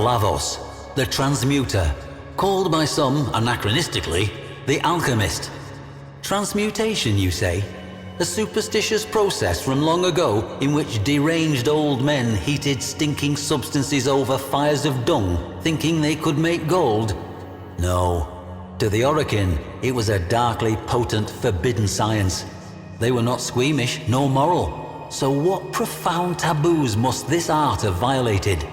Lavos, the transmuter, called by some anachronistically the alchemist. Transmutation, you say? A superstitious process from long ago in which deranged old men heated stinking substances over fires of dung, thinking they could make gold? No. To the Orokin, it was a darkly potent, forbidden science. They were not squeamish nor moral. So what profound taboos must this art have violated?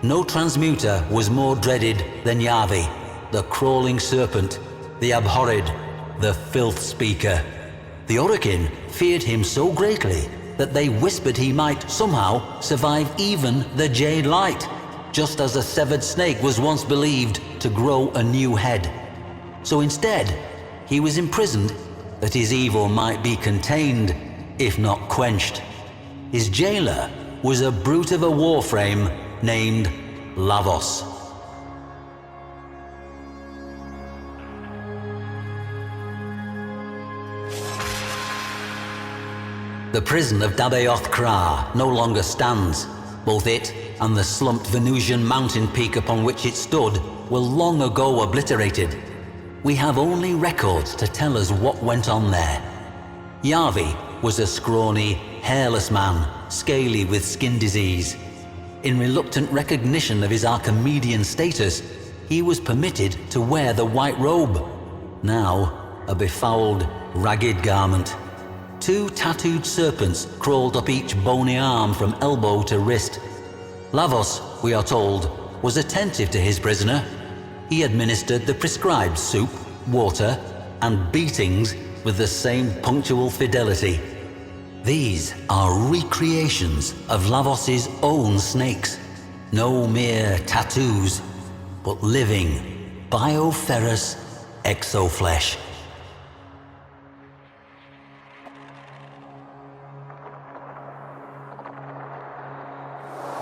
No transmuter was more dreaded than Yavi, the crawling serpent, the abhorred, the filth speaker. The Orokin feared him so greatly that they whispered he might somehow survive even the Jade Light, just as a severed snake was once believed to grow a new head. So instead, he was imprisoned that his evil might be contained, if not quenched. His jailer was a brute of a Warframe named Lavos. The prison of Dabaoth Kra no longer stands. Both it and the slumped Venusian mountain peak upon which it stood were long ago obliterated. We have only records to tell us what went on there. Yavi was a scrawny, hairless man, scaly with skin disease. In reluctant recognition of his Archimedean status, he was permitted to wear the white robe, now a befouled, ragged garment. 2 tattooed serpents crawled up each bony arm from elbow to wrist. Lavos, we are told, was attentive to his prisoner. He administered the prescribed soup, water, and beatings with the same punctual fidelity. These are recreations of Lavos's own snakes. No mere tattoos, but living, bioferrous exoflesh.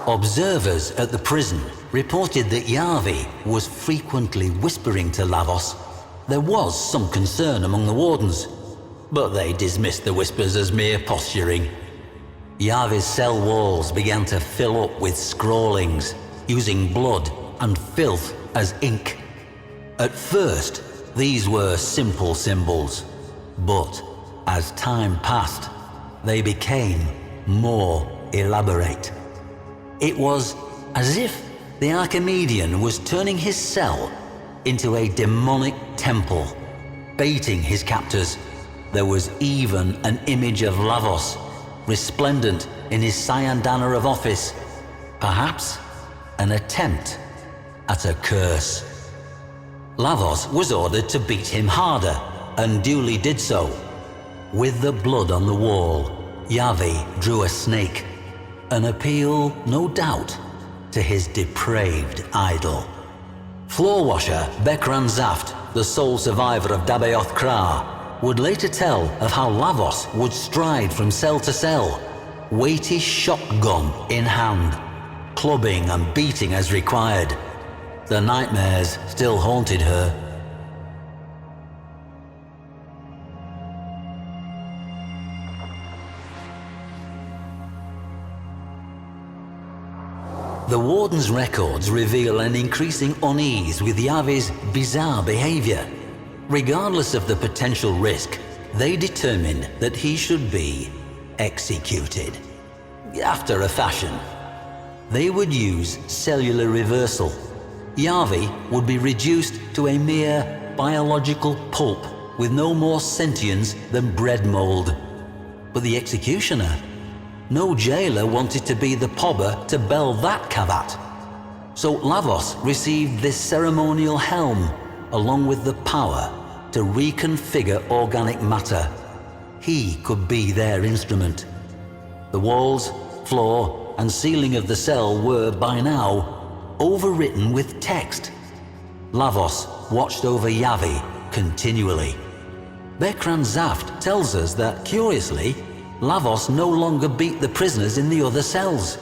Observers at the prison reported that Yavi was frequently whispering to Lavos. There was some concern among the wardens, but they dismissed the whispers as mere posturing. Yavi's cell walls began to fill up with scrawlings, using blood and filth as ink. At first, these were simple symbols, but as time passed, they became more elaborate. It was as if the Archimedean was turning his cell into a demonic temple, baiting his captors. There was even an image of Lavos, resplendent in his cyandana of office, perhaps an attempt at a curse. Lavos was ordered to beat him harder, and duly did so. With the blood on the wall, Yavi drew a snake, an appeal, no doubt, to his depraved idol. Floor washer Bekran Zaft, the sole survivor of Dabaoth Kra, would later tell of how Lavos would stride from cell to cell, weighty shotgun in hand, clubbing and beating as required. The nightmares still haunted her. The warden's records reveal an increasing unease with Yavi's bizarre behavior. Regardless of the potential risk, they determined that he should be executed. After a fashion. They would use cellular reversal. Yavi would be reduced to a mere biological pulp with no more sentience than bread mold. But the executioner? No jailer wanted to be the pobber to bell that cavat. So Lavos received this ceremonial helm, along with the power to reconfigure organic matter. He could be their instrument. The walls, floor, and ceiling of the cell were, by now, overwritten with text. Lavos watched over Yavi continually. Bekran Zaft tells us that, curiously, Lavos no longer beat the prisoners in the other cells.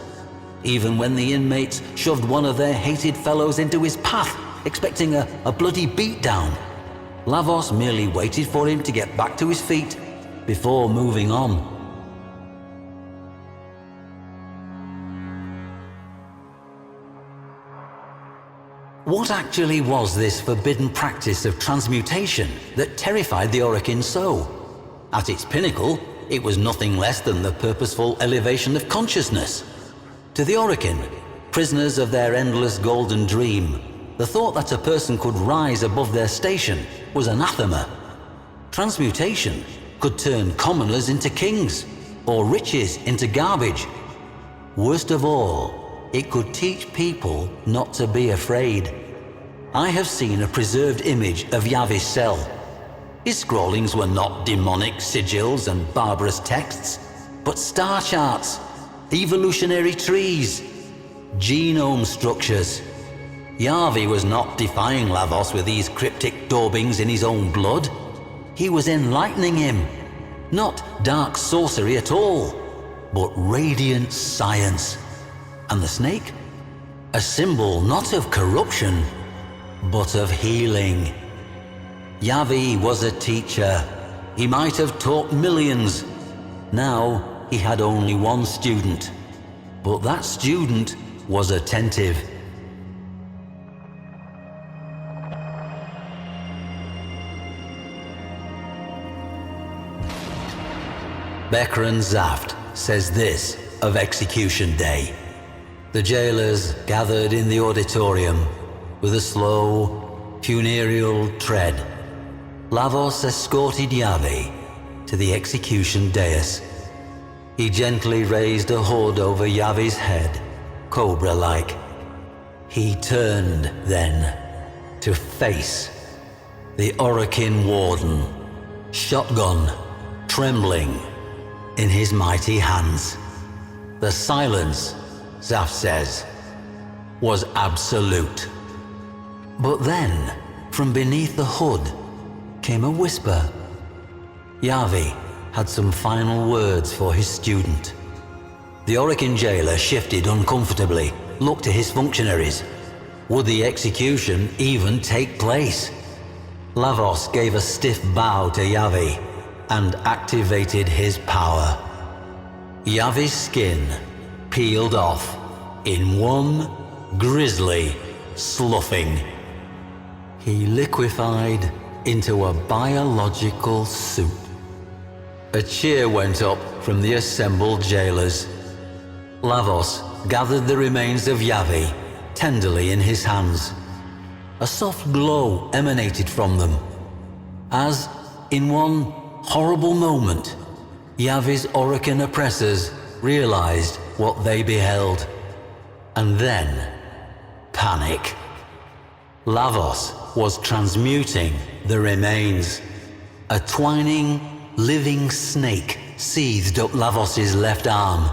Even when the inmates shoved one of their hated fellows into his path, expecting a bloody beatdown, Lavos merely waited for him to get back to his feet before moving on. What actually was this forbidden practice of transmutation that terrified the Orokin so? At its pinnacle, it was nothing less than the purposeful elevation of consciousness. To the Orokin, prisoners of their endless golden dream, the thought that a person could rise above their station was anathema. Transmutation could turn commoners into kings, or riches into garbage. Worst of all, it could teach people not to be afraid. I have seen a preserved image of Yavi's cell. His scrawlings were not demonic sigils and barbarous texts, but star charts, evolutionary trees, genome structures. Yavi was not defying Lavos with these cryptic daubings in his own blood. He was enlightening him. Not dark sorcery at all, but radiant science. And the snake? A symbol not of corruption, but of healing. Yavi was a teacher. He might have taught millions. Now he had only one student, but that student was attentive. Bekran Zaft says this of Execution Day. The jailers gathered in the auditorium with a slow, funereal tread. Lavos escorted Yavi to the execution dais. He gently raised a hood over Yavi's head, cobra-like. He turned, then, to face the Orokin warden, shotgun trembling in his mighty hands. The silence, Zaft says, was absolute. But then, from beneath the hood, came a whisper. Yavi had some final words for his student. The Orokin jailer shifted uncomfortably, looked to his functionaries. Would the execution even take place? Lavos gave a stiff bow to Yavi and activated his power. Yavi's skin peeled off in one grisly sloughing. He liquefied into a biological suit. A cheer went up from the assembled jailers. Lavos gathered the remains of Yavi tenderly in his hands. A soft glow emanated from them, as, in one horrible moment, Yavi's Orokin oppressors realized what they beheld. And then, panic. Lavos was transmuting the remains. A twining, living snake seethed up Lavos's left arm.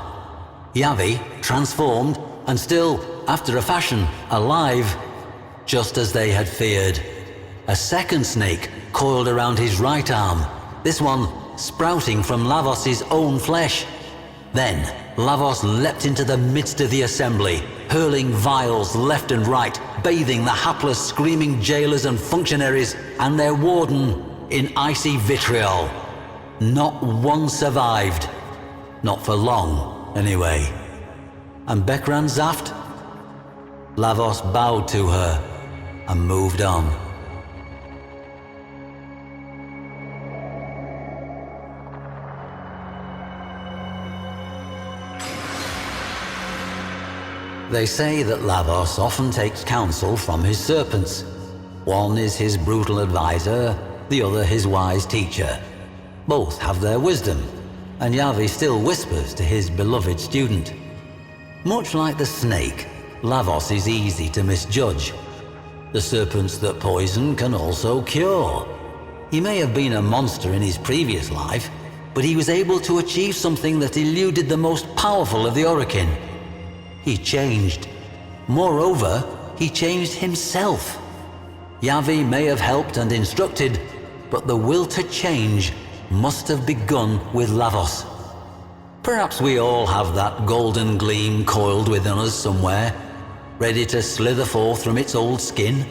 Yavi, transformed, and still, after a fashion, alive, just as they had feared. A second snake coiled around his right arm, this one sprouting from Lavos's own flesh. Then, Lavos leapt into the midst of the assembly, hurling vials left and right, bathing the hapless, screaming jailers and functionaries and their warden in icy vitriol. Not one survived. Not for long, anyway. And Bekran Zaft? Lavos bowed to her and moved on. They say that Lavos often takes counsel from his serpents. One is his brutal advisor, the other his wise teacher. Both have their wisdom, and Yavi still whispers to his beloved student. Much like the snake, Lavos is easy to misjudge. The serpents that poison can also cure. He may have been a monster in his previous life, but he was able to achieve something that eluded the most powerful of the Orokin. He changed. Moreover, he changed himself. Yavi may have helped and instructed, but the will to change must have begun with Lavos. Perhaps we all have that golden gleam coiled within us somewhere, ready to slither forth from its old skin.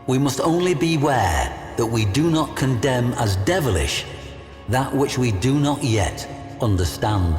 We must only beware that we do not condemn as devilish that which we do not yet understand.